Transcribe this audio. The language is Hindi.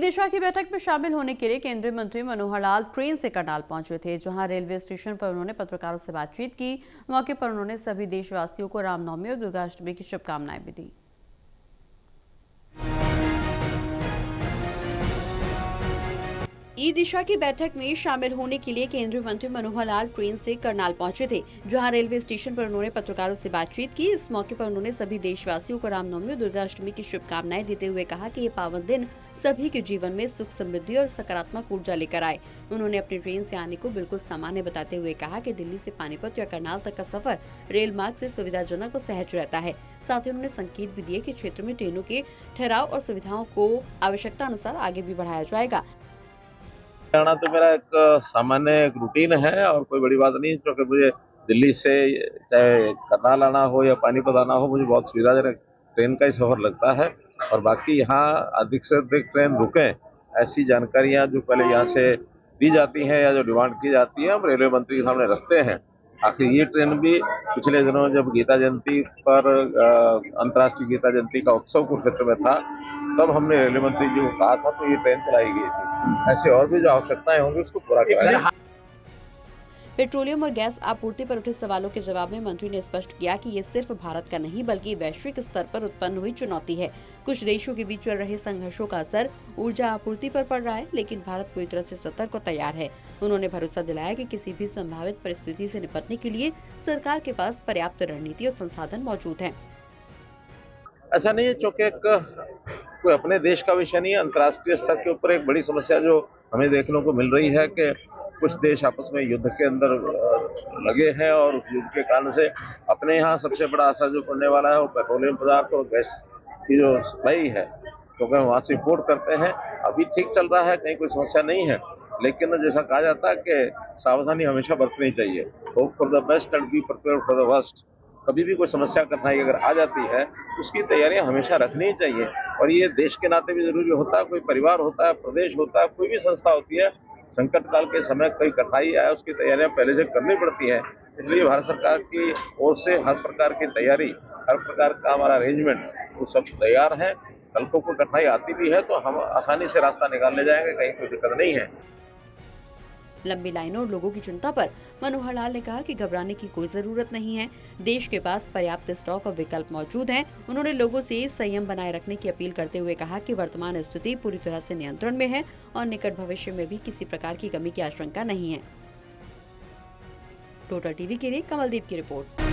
दिशा की बैठक में शामिल होने के लिए केंद्रीय मंत्री मनोहर लाल ट्रेन से करनाल पहुंचे थे, जहां रेलवे स्टेशन पर उन्होंने पत्रकारों से बातचीत की। मौके पर उन्होंने सभी देशवासियों को रामनवमी और दुर्गाष्टमी की शुभकामनाएं भी दी। ई दिशा की बैठक में शामिल होने के लिए केंद्रीय मंत्री मनोहर लाल ट्रेन से करनाल पहुंचे थे, जहां रेलवे स्टेशन पर उन्होंने पत्रकारों से बातचीत की। इस मौके पर उन्होंने सभी देशवासियों को रामनवमी और दुर्गाष्टमी की शुभकामनाएं देते हुए कहा कि ये पावन दिन सभी के जीवन में सुख, समृद्धि और सकारात्मक ऊर्जा लेकर आए। उन्होंने अपनी ट्रेन से आने को बिल्कुल सामान्य बताते हुए कहा कि दिल्ली से पानीपत या करनाल तक का सफर रेल मार्ग से सुविधाजनक और सहज रहता है। साथ ही उन्होंने संकेत भी दिए कि क्षेत्र में ट्रेनों के ठहराव और सुविधाओं को आवश्यकता अनुसार आगे भी बढ़ाया जाएगा। जाना तो मेरा एक सामान्य एक रूटीन है और कोई बड़ी बात नहीं, क्योंकि मुझे दिल्ली से चाहे करनाल आना हो या पानीपत आना हो, मुझे बहुत सुविधाजनक ट्रेन का ही सफर लगता है। और बाकी यहाँ अधिक से अधिक ट्रेन रुकें, ऐसी जानकारियाँ जो पहले यहाँ से दी जाती हैं या जो डिमांड की जाती है, हम रेलवे मंत्री के सामने रखते हैं। आखिर ये ट्रेन भी पिछले दिनों जब गीता जयंती पर अंतर्राष्ट्रीय गीता जयंती का उत्सव कुरुक्षेत्र में था, तब हमने रेलवे मंत्री जी को कहा था, तो ये ट्रेन चलाई गई थी। ऐसे और भी जो आवश्यकताएं होंगी उसको पूरा किया जाए। पेट्रोलियम और गैस आपूर्ति पर उठे सवालों के जवाब में मंत्री ने स्पष्ट किया कि ये सिर्फ भारत का नहीं बल्कि वैश्विक स्तर पर उत्पन्न हुई चुनौती है। कुछ देशों के बीच चल रहे संघर्षों का असर ऊर्जा आपूर्ति पर पड़ रहा है, लेकिन भारत पूरी तरह से सतर्क और तैयार है। उन्होंने भरोसा दिलाया कि किसी भी संभावित परिस्थिति से निपटने के लिए सरकार के पास पर्याप्त रणनीति और संसाधन मौजूद हैं। ऐसा नहीं है, क्योंकि कोई अपने देश का विषय नहीं है, अंतर्राष्ट्रीय स्तर के ऊपर एक बड़ी समस्या जो हमें देखने को मिल रही है कि कुछ देश आपस में युद्ध के अंदर लगे हैं और उस युद्ध के कारण से अपने यहाँ सबसे बड़ा असर जो पड़ने वाला है वो पेट्रोलियम पदार्थ और गैस की जो सप्लाई है, क्योंकि हम वहाँ से इम्पोर्ट करते हैं। अभी ठीक चल रहा है, कहीं कोई समस्या नहीं है, लेकिन जैसा कहा जाता है कि सावधानी हमेशा बरतनी चाहिए। Hope for the best and be prepared for the worst. कभी भी कोई समस्या कठिनाई अगर आ जाती है, उसकी तैयारियां हमेशा रखनी ही चाहिए। और ये देश के नाते भी जरूरी होता है, कोई परिवार होता है, प्रदेश होता है, कोई भी संस्था होती है, संकट काल के समय कोई कठिनाई आए उसकी तैयारियां पहले से करनी पड़ती है। इसलिए भारत सरकार की ओर से हर प्रकार की तैयारी, हर प्रकार का हमारा अरेंजमेंट्स वो सब तैयार है। कल को कोई कठिनाई आती भी है तो हम आसानी से रास्ता निकाल ले जाएंगे, कहीं कोई दिक्कत नहीं है। लंबी लाइनों और लोगों की चिंता पर मनोहर लाल ने कहा कि घबराने की कोई जरूरत नहीं है। देश के पास पर्याप्त स्टॉक और विकल्प मौजूद हैं। उन्होंने लोगों से संयम बनाए रखने की अपील करते हुए कहा कि वर्तमान स्थिति पूरी तरह से नियंत्रण में है और निकट भविष्य में भी किसी प्रकार की कमी की आशंका नहीं है। टोटल टीवी के लिए कमलदीप की रिपोर्ट।